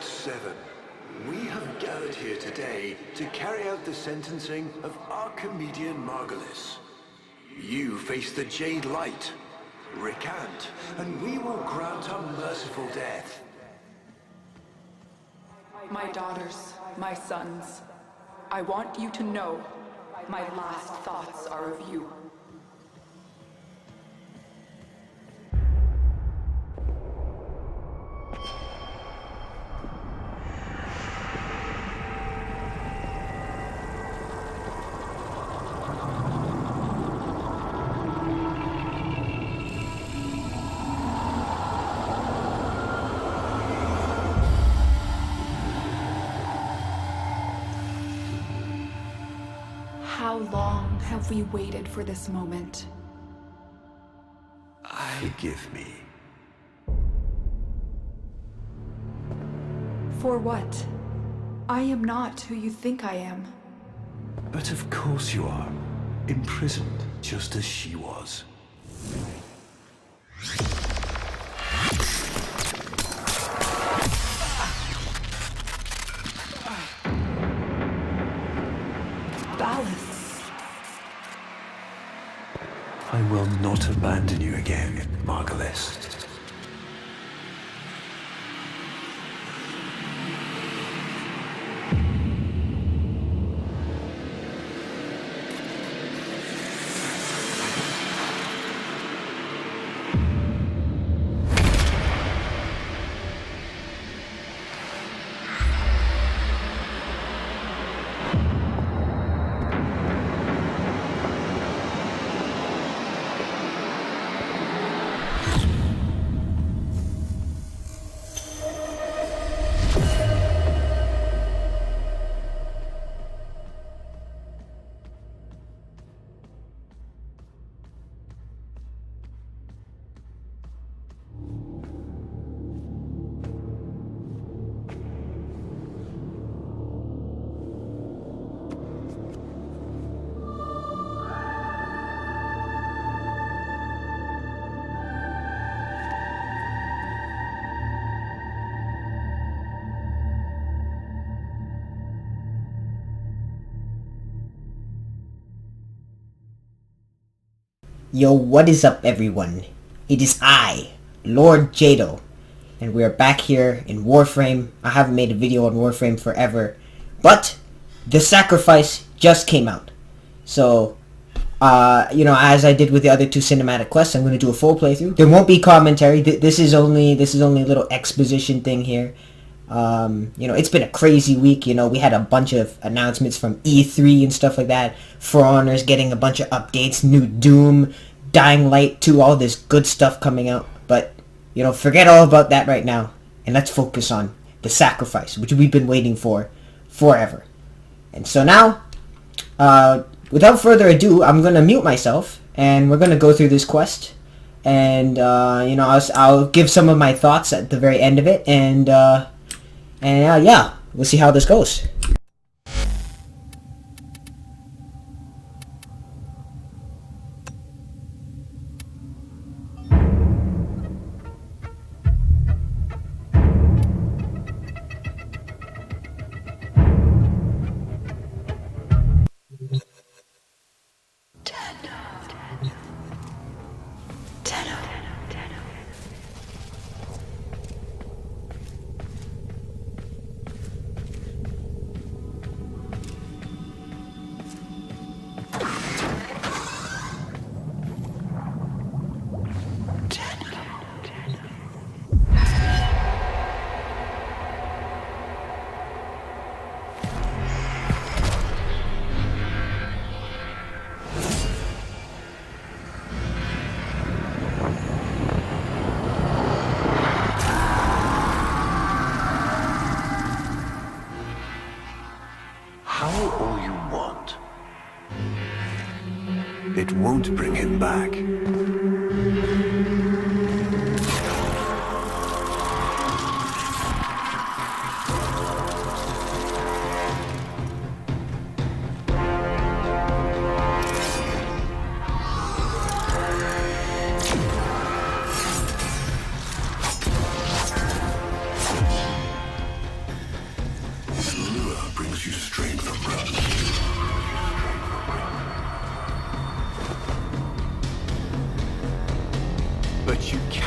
Lord Seven, we have gathered here today to carry out the sentencing of Archimedean Margulis. You face the Jade Light. Recant, and we will grant a merciful death. My daughters, my sons, I want you to know my last thoughts are of you. How long have we waited for this moment? Forgive me. For what? I am not who you think I am. But of course you are. Imprisoned, just as she was. I will not abandon you again, Margulis. Yo, what is up everyone? It is I, Lord Jado, and we are back here in Warframe. I haven't made a video on Warframe forever, but the sacrifice just came out. So, as I did with the other two cinematic quests, I'm going to do a full playthrough. There won't be commentary. This is only a little exposition thing here. It's been a crazy week. We had a bunch of announcements from E3 and stuff like that. For Honor's getting a bunch of updates, new Doom, Dying Light 2, all this good stuff coming out. But, forget all about that right now. And let's focus on the sacrifice, which we've been waiting for forever. And so now, without further ado, I'm going to mute myself, and we're going to go through this quest. And, I'll give some of my thoughts at the very end of it, and yeah, we'll see how this goes. All you want. It won't bring him back.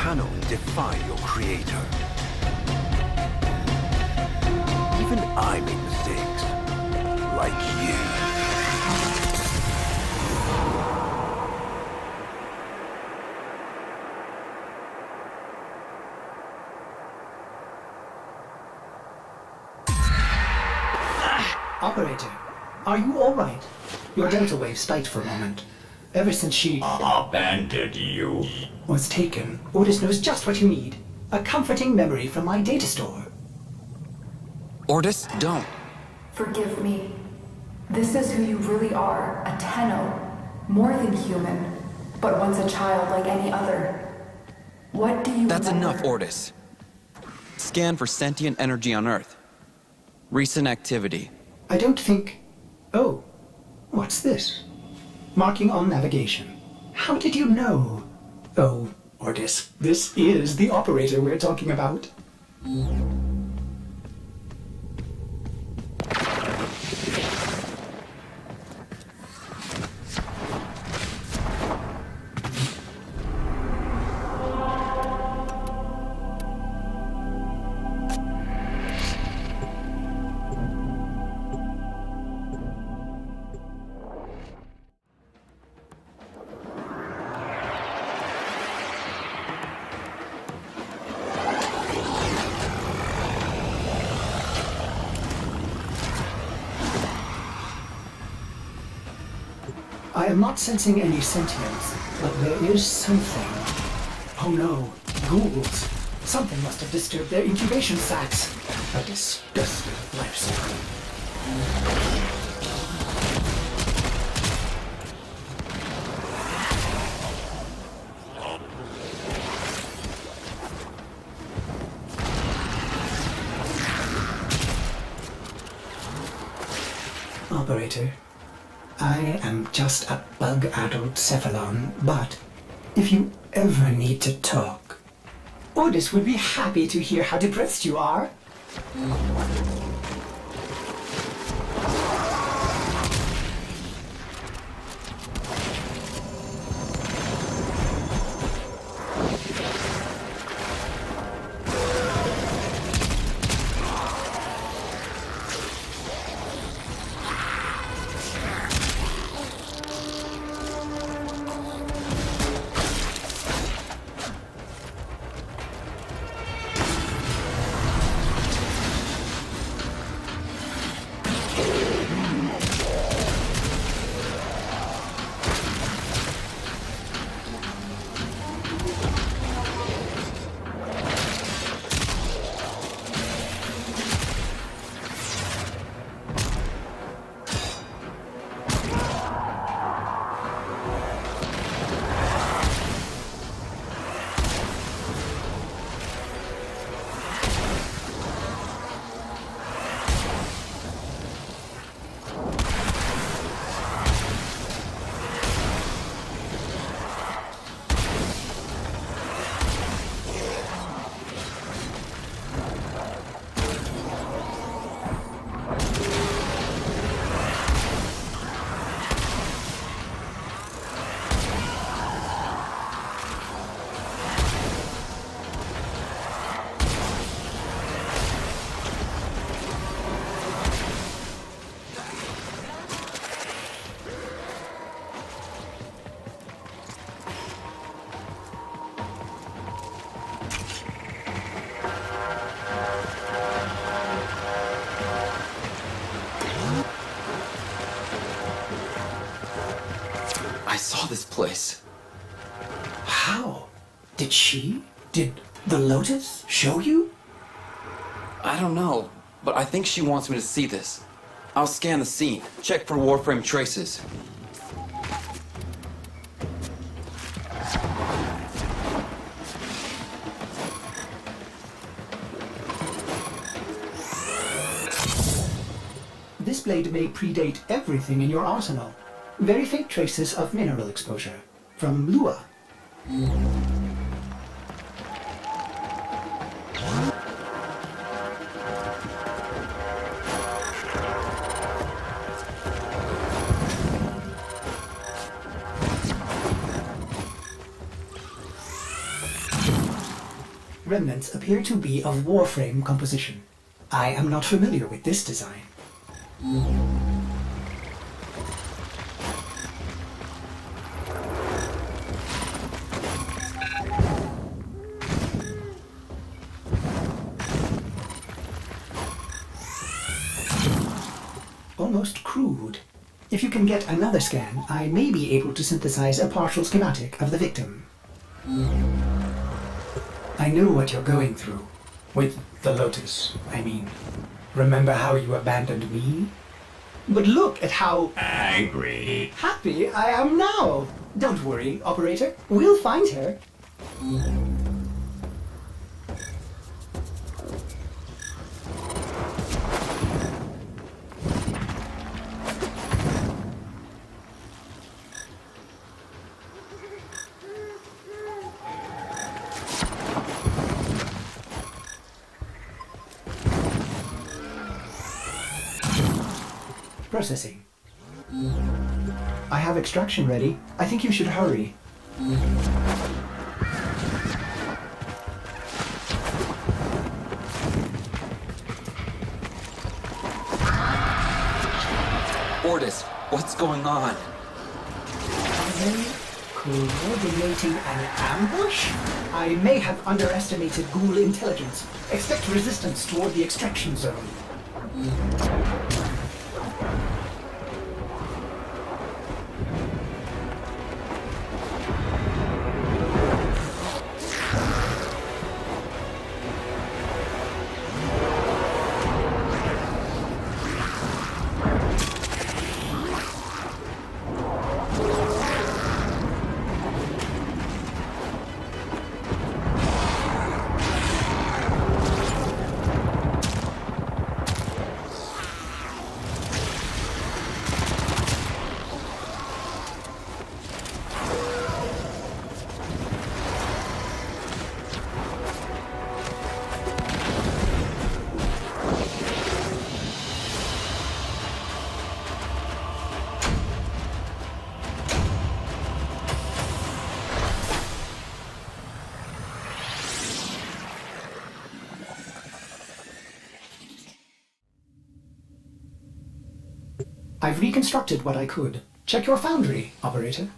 cannot defy your creator. Even I make mistakes, like you. Operator, are you all right? Your delta wave spiked for a moment. Ever since she abandoned you. was taken, Ordis knows just what you need. A comforting memory from my data store. Ordis, don't. Forgive me. This is who you really are, a Tenno. More than human, but once a child like any other. What do you That's remember? enough, Ordis. Scan for sentient energy on Earth. Recent activity. I don't think... Oh, what's this? Marking on navigation. How did you know? Oh, Ordis, this is the operator we're talking about. I am not sensing any sentience, but there is something. Oh no, ghouls. Something must have disturbed their incubation sacs. A disgusting life cycle. Operator, I am just a bug-addled cephalon, but if you ever need to talk, Ordis would be happy to hear how depressed you are. I saw this place. How? Did the Lotus show you? I don't know, but I think she wants me to see this. I'll scan the scene, check for Warframe traces. This blade may predate everything in your arsenal. Very faint traces of mineral exposure. From Lua. Remnants appear to be of Warframe composition. I am not familiar with this design. Almost crude. If you can get another scan, I may be able to synthesize a partial schematic of the victim. I know what you're going through. With the Lotus, I mean. Remember how you abandoned me? But look at how Angry. happy I am now! Don't worry, operator. We'll find her. Processing. I have extraction ready. I think you should hurry. Ordis, what's going on? Are they coordinating an ambush? I may have underestimated ghoul intelligence. Expect resistance toward the extraction zone. I've reconstructed what I could. Check your foundry, operator.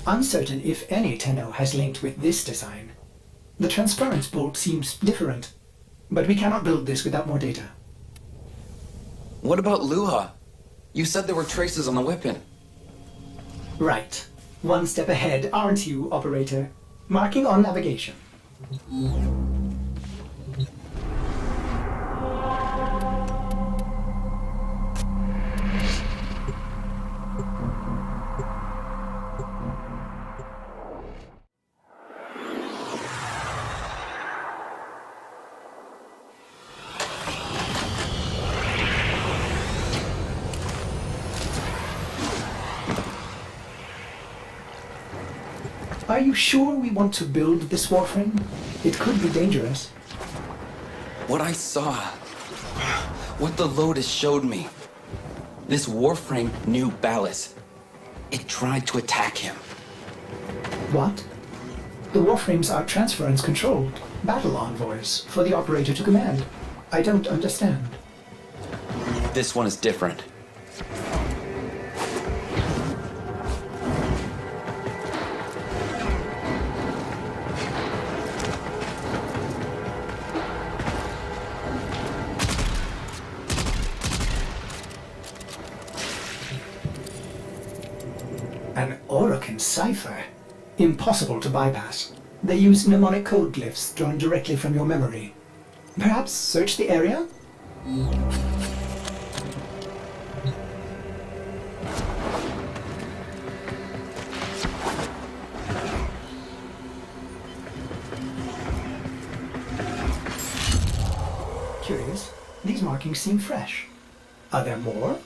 Uncertain if any Tenno has linked with this design. The transference bolt seems different, but we cannot build this without more data. What about Luha? You said there were traces on the weapon. Right. One step ahead, aren't you, operator? Marking on navigation. Are you sure we want to build this Warframe? It could be dangerous. What I saw. What the Lotus showed me. This Warframe knew Ballas. It tried to attack him. What? The Warframes are transference controlled, battle envoys for the operator to command. I don't understand. This one is different. An Orokin cipher? Impossible to bypass. They use mnemonic code glyphs drawn directly from your memory. Perhaps search the area? Curious. These markings seem fresh. Are there more?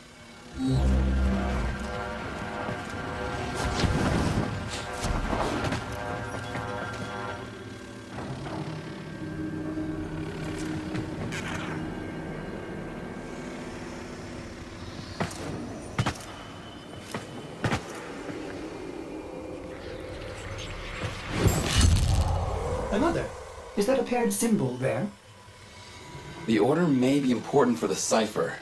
Mother, is that a paired symbol there? The order may be important for the cipher.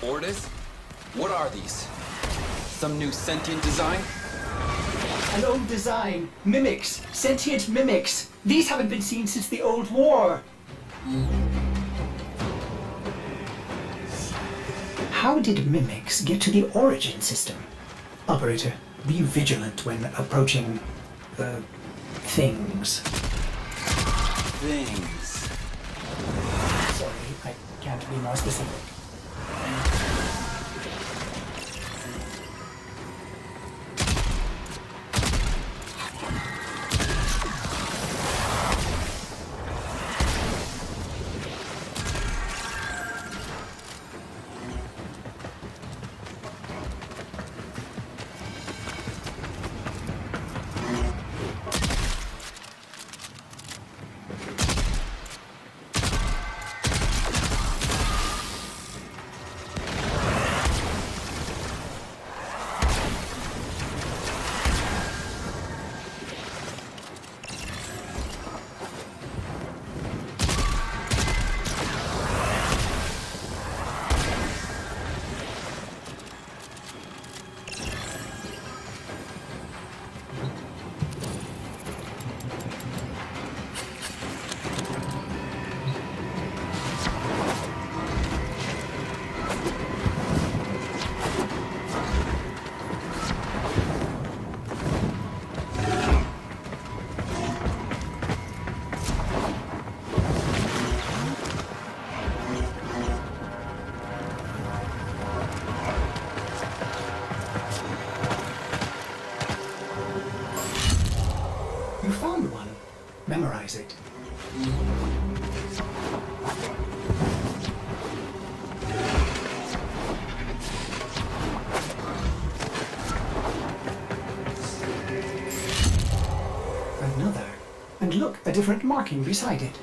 Ordis? What are these? Some new sentient design? An old design. Mimics. Sentient mimics. These haven't been seen since the old war. How did mimics get to the origin system? Operator, be vigilant when approaching things. Things. Sorry, I can't be more specific. You found one. Memorize it. Another. And look, a different marking beside it.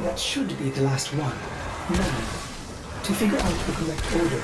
That should be the last one. Now, to figure out the correct ordering.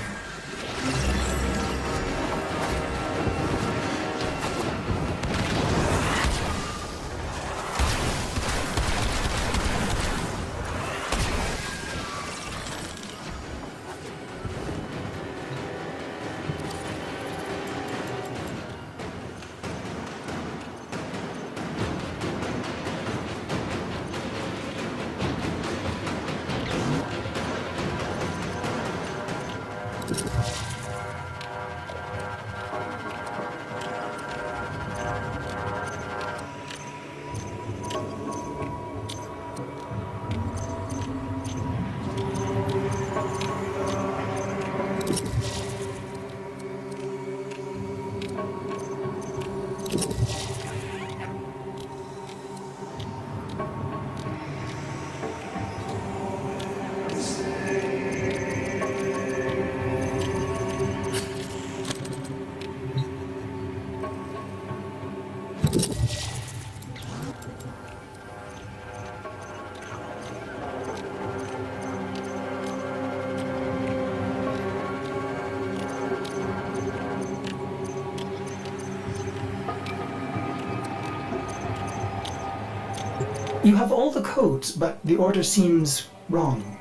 You have all the codes, but the order seems wrong.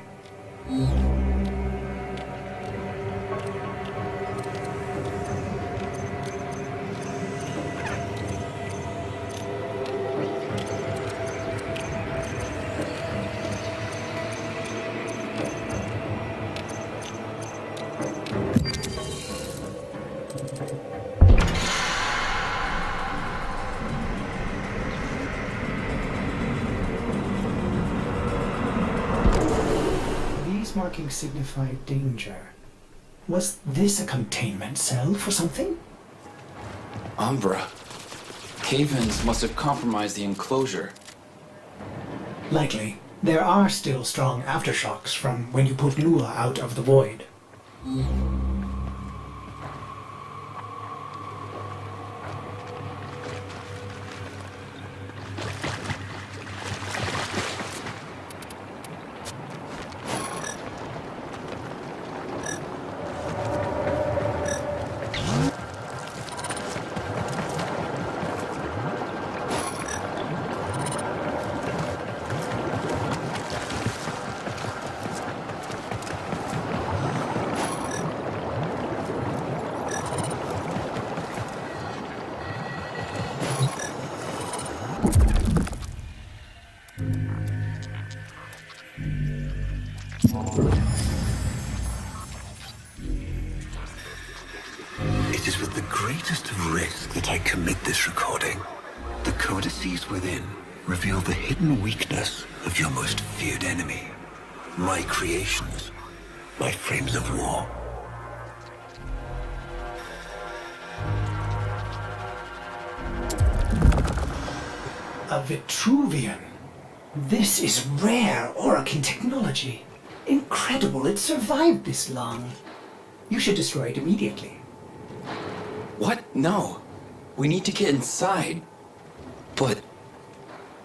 These markings signify danger. Was this a containment cell for something? Umbra. Cave-ins must have compromised the enclosure. Likely. There are still strong aftershocks from when you put Lua out of the void. It is with the greatest of risk that I commit this recording. The codices within reveal the hidden weakness of your most feared enemy. My creations. My frames of war. A Vitruvian. This is rare Orokin technology. Incredible it survived this long. You should destroy it immediately. What? No. We need to get inside. But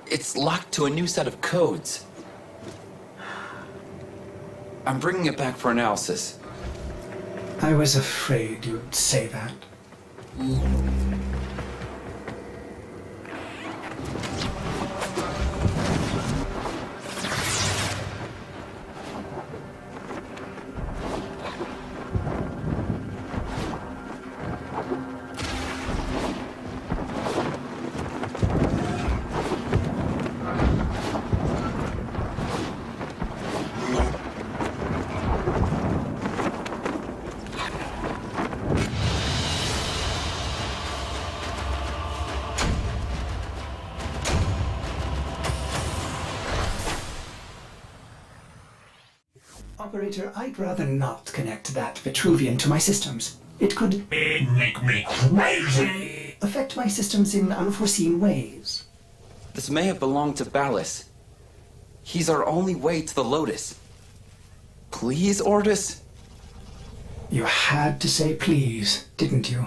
it's locked to a new set of codes. I'm bringing it back for analysis. I was afraid you'd say that. Operator, I'd rather not connect that Vitruvian to my systems. It could Make me crazy! affect my systems in unforeseen ways. This may have belonged to Ballas. He's our only way to the Lotus. Please, Ordis? You had to say please, didn't you?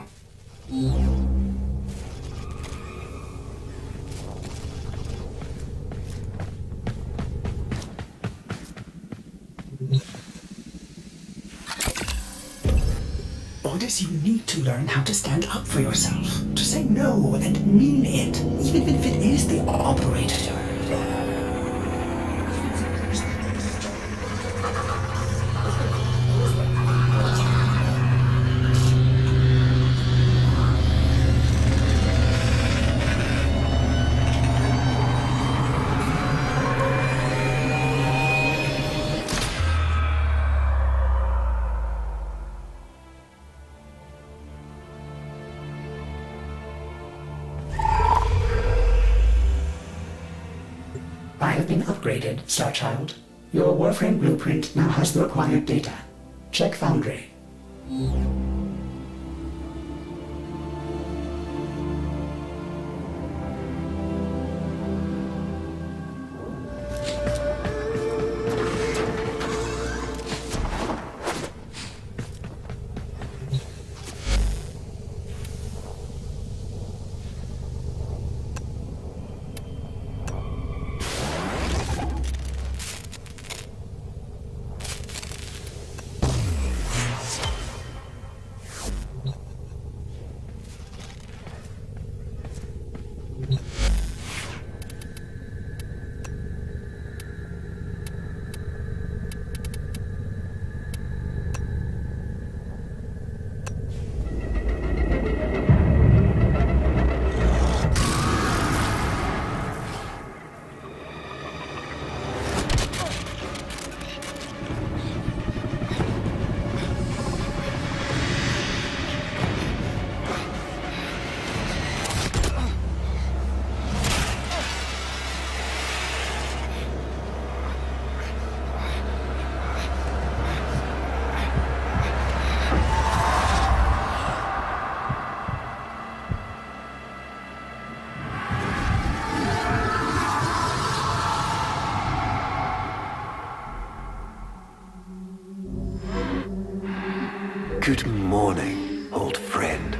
Ordis, you need to learn how to stand up for yourself. To say no and mean it, even if it is the operator. I have been upgraded, Starchild. Your Warframe blueprint now has the required data. Check Foundry. Good morning, old friend.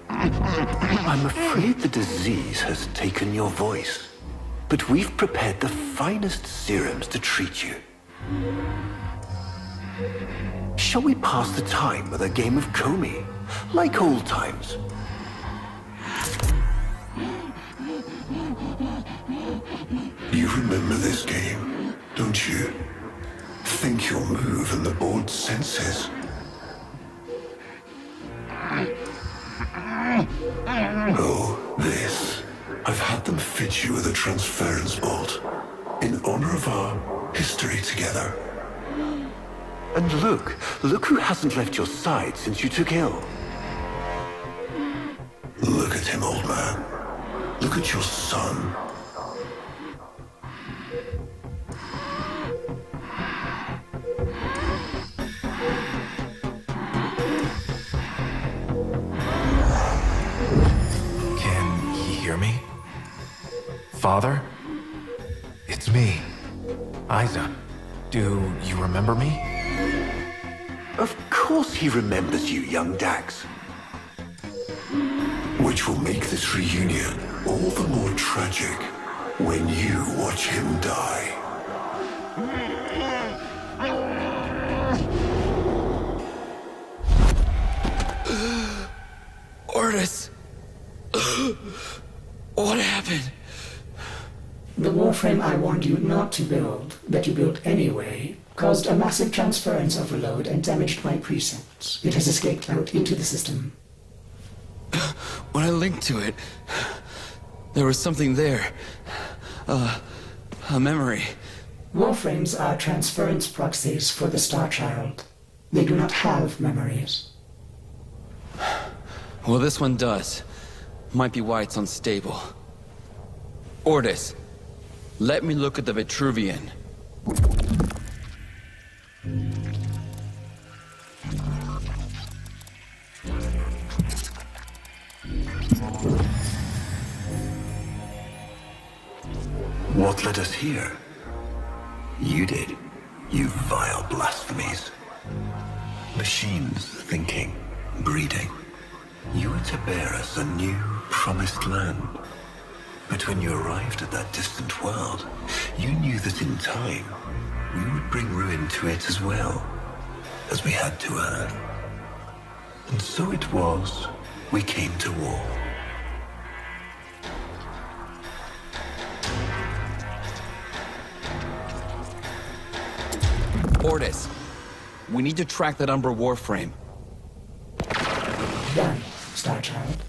I'm afraid the disease has taken your voice, but we've prepared the finest serums to treat you. Shall we pass the time with a game of Comey, like old times? You remember this game, don't you? Think you'll move in the board's senses. Oh, this. I've had them fit you with a transference bolt in honor of our history together. And look who hasn't left your side since you took ill. Look at him, old man. Look at your son. Can he hear me? Father? It's me, Isa. Do you remember me? Of course he remembers you, young Dax. Which will make this reunion all the more tragic when you watch him die. Ortis! What happened? The Warframe I warned you not to build, that you built anyway, caused a massive transference overload and damaged my precepts. It has escaped out into the system. When I linked to it, there was something there. A memory. Warframes are transference proxies for the Star Child. They do not have memories. Well, this one does. Might be why it's unstable. Ortis, let me look at the Vitruvian. What led us here? You did, you vile blasphemies. Machines thinking, breeding. You were to bear us a new, promised land. But when you arrived at that distant world, you knew that in time, we would bring ruin to it as well, as we had to Earth. And so it was, we came to war. Ortis, we need to track that Umbra Warframe. Done, Star Child.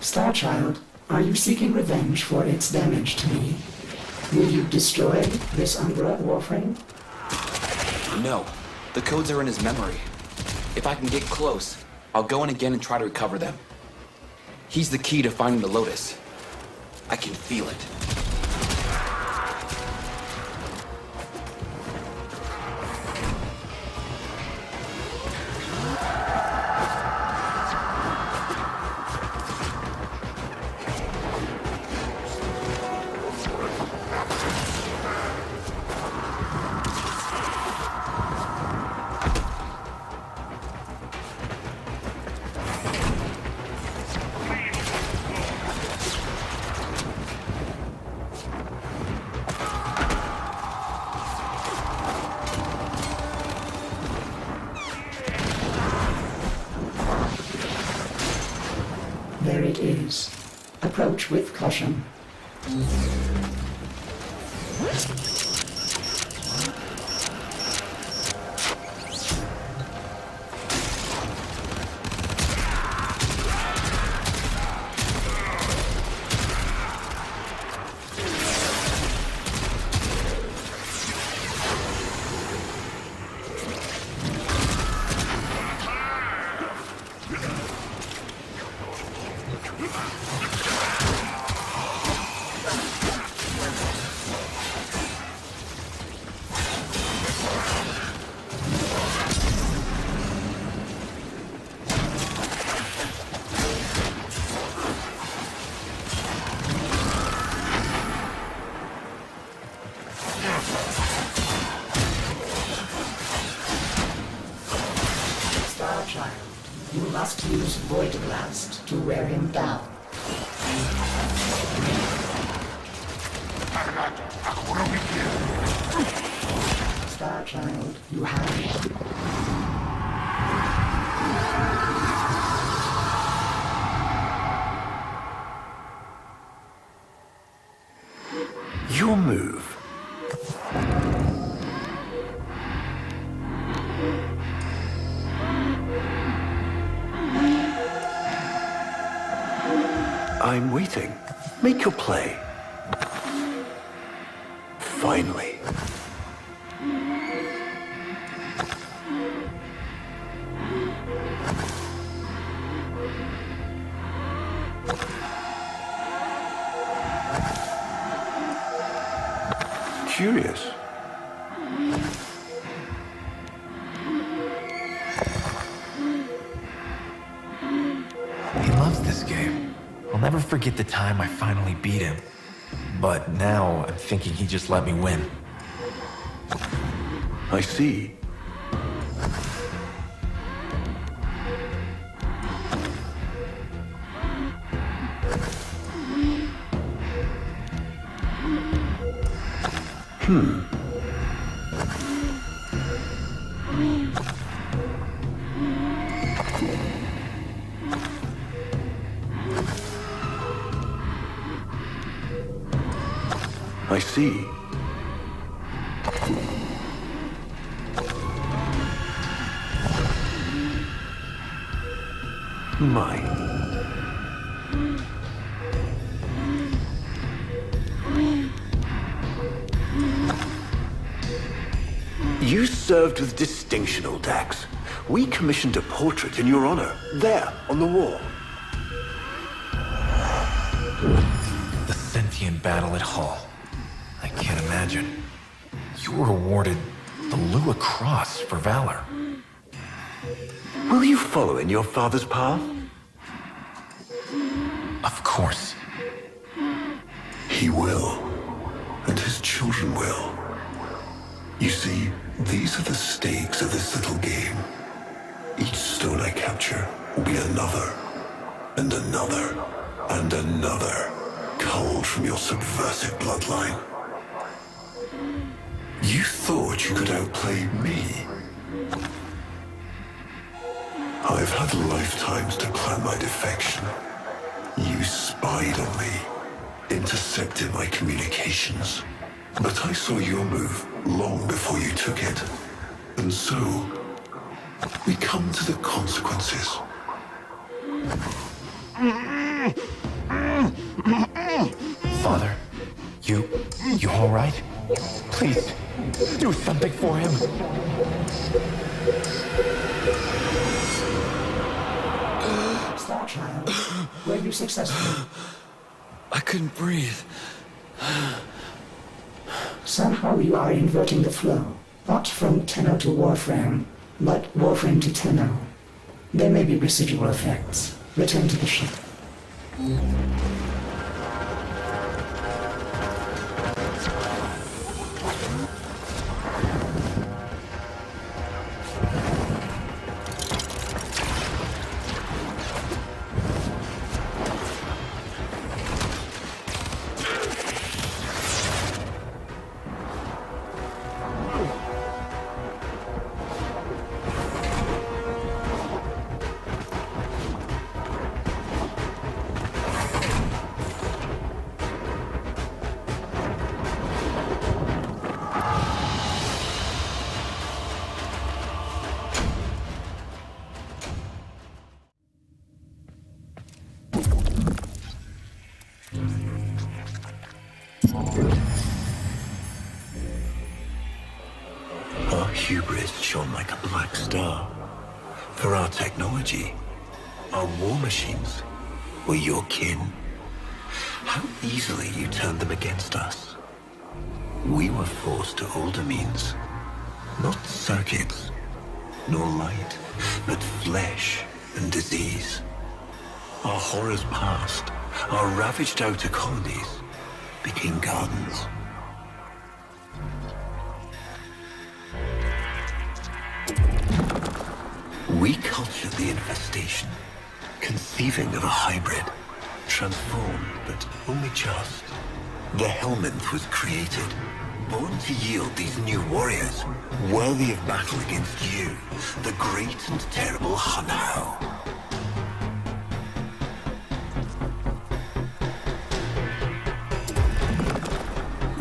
Star Child, are you seeking revenge for its damage to me? Will you destroy this Umbra Warframe? No, the codes are in his memory. If I can get close, I'll go in again and try to recover them. He's the key to finding the Lotus. I can feel it. There it is. Approach with caution. Child, you must use Void Blast to wear him down. Star Child, you have it. Your move. I'm waiting. Make your play. Finally. Curious. He loves this game. I'll never forget the time I finally beat him. But now I'm thinking he just let me win. I see. I see. Mine. You served with distinction, old Dax. We commissioned a portrait in your honor, there, on the wall. The sentient battle at Hull. I can't imagine. You were awarded the Lua Cross for valor. Will you follow in your father's path? Of course. He will, and his children will. You see, these are the stakes of this little game. Each stone I capture will be another, and another, and another, culled from your subversive bloodline. You thought you could outplay me? I've had lifetimes to plan my defection. You spied on me, intercepted my communications. But I saw your move long before you took it. And so, we come to the consequences. Father, you all right? Please, do something for him. Star Child, were you successful? I couldn't breathe. Somehow you are inverting the flow. Not from Tenno to Warframe, but Warframe to Tenno. There may be residual effects. Return to the ship. Our hubris shone like a black star. For our technology, our war machines were your kin. How easily you turned them against us. We were forced to older means. Not circuits, nor light, but flesh and disease. Our horrors past, our ravaged outer colonies became gardens. We cultured the infestation, conceiving of a hybrid, transformed, but only just. The Helminth was created, born to yield these new warriors, worthy of battle against you, the great and terrible Hun Hao.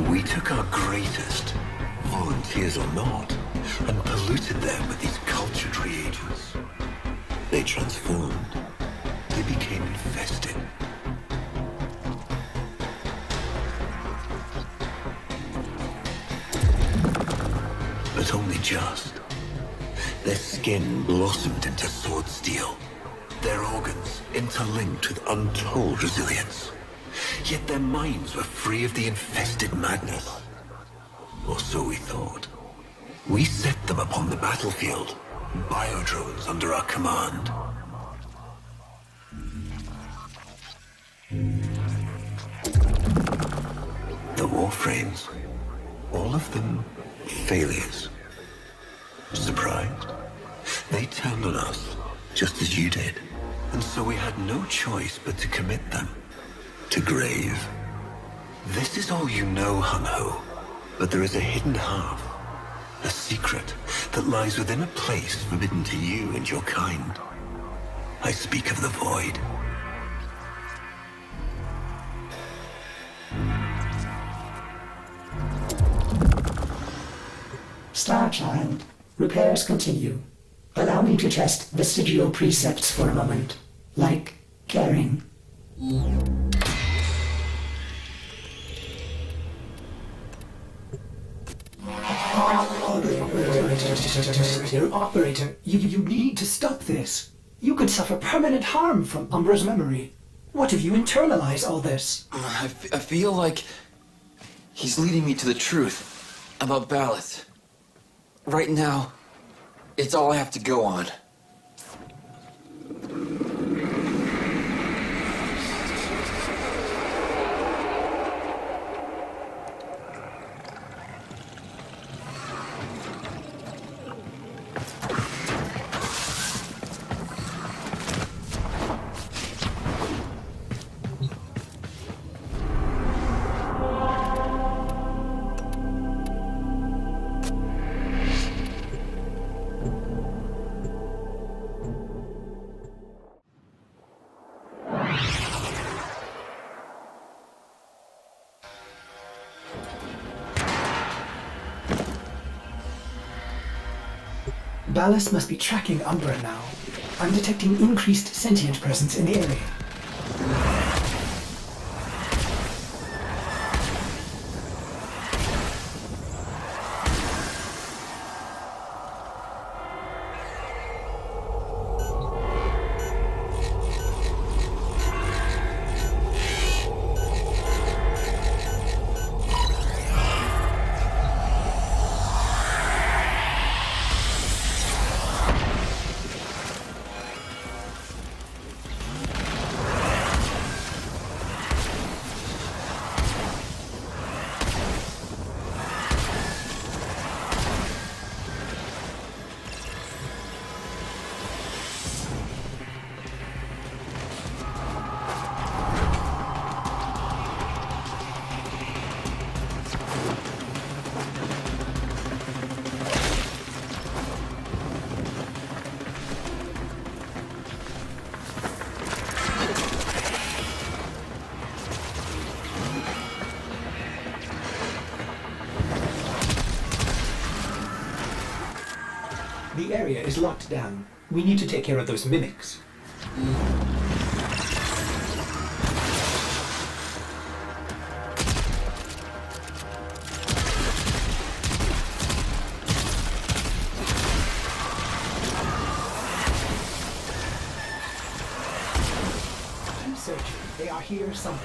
We took our greatest, volunteers or not, and polluted them with these cultured reagents. They transformed. They became infested. But only just. Their skin blossomed into sword steel. Their organs interlinked with untold resilience. Yet their minds were free of the infested madness. Or so we thought. We set them upon the battlefield, biodrones under our command. The Warframes, all of them failures. Surprised? They turned on us, just as you did. And so we had no choice but to commit them to grave. This is all you know, Hun Ho, but there is a hidden half, a secret that lies within a place forbidden to you and your kind. I speak of the Void. Starchild, repairs continue. Allow me to test vestigial precepts for a moment, like caring. Operator, you need to stop this. You could suffer permanent harm from Umbra's memory. What if you internalize all this? I feel like he's leading me to the truth about Ballast. Right now, it's all I have to go on. Ballast must be tracking Umbra now. I'm detecting increased sentient presence in the area. The area is locked down. We need to take care of those mimics. Keep searching. They are here somewhere.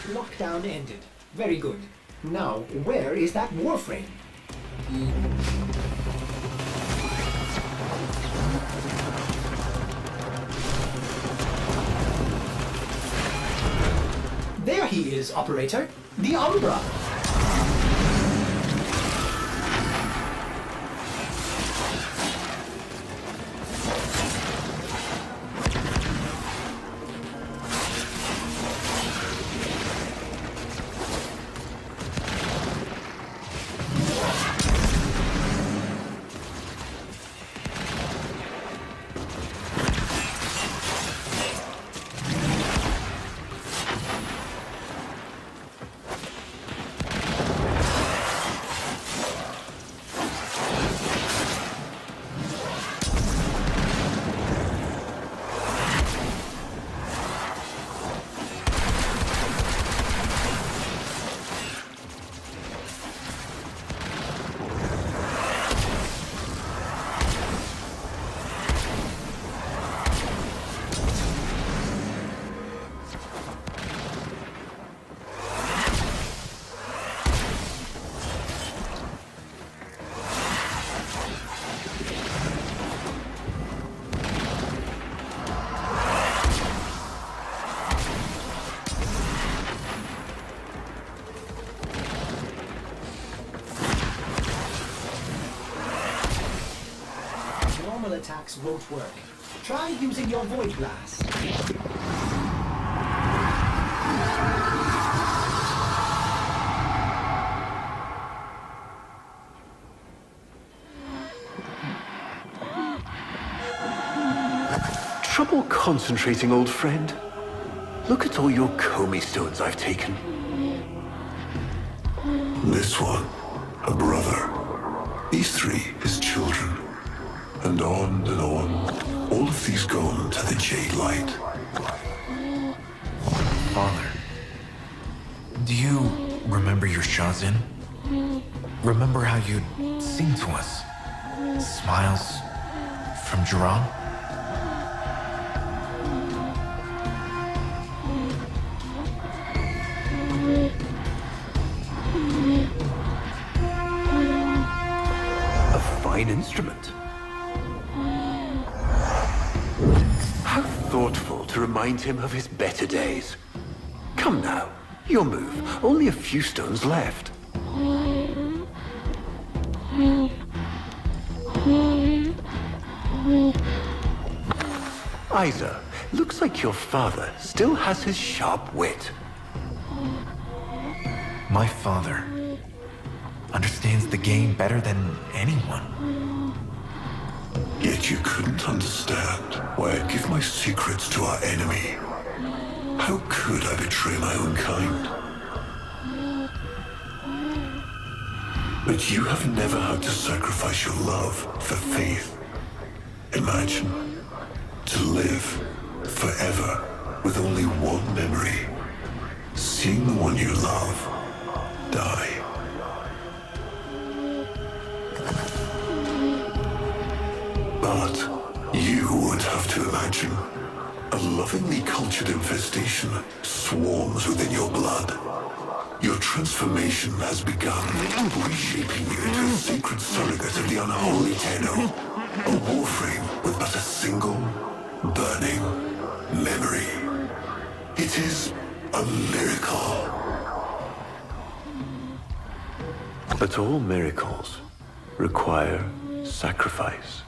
Lockdown ended. Very good. Now, where is that Warframe? There he is, operator. The Umbra. Normal attacks won't work. Try using your Void Blast. Trouble concentrating, old friend? Look at all your Comey stones I've taken. This one, a brother. These three, his children. And on and on. All of these gone to the Jade Light. Father, do you remember your Shazin? Remember how you'd sing to us? Smiles from Jerome? A fine instrument. How thoughtful to remind him of his better days. Come now, your move. Only a few stones left. Isa, looks like your father still has his sharp wit. My father understands the game better than anyone. Yet you couldn't understand why I'd give my secrets to our enemy. How could I betray my own kind? But you have never had to sacrifice your love for faith. Imagine to live forever with only one memory. Seeing the one you love die. But you would have to imagine a lovingly cultured infestation swarms within your blood. Your transformation has begun, reshaping you into a sacred surrogate of the unholy Tenno. A Warframe with but a single, burning memory. It is a miracle. But all miracles require sacrifice.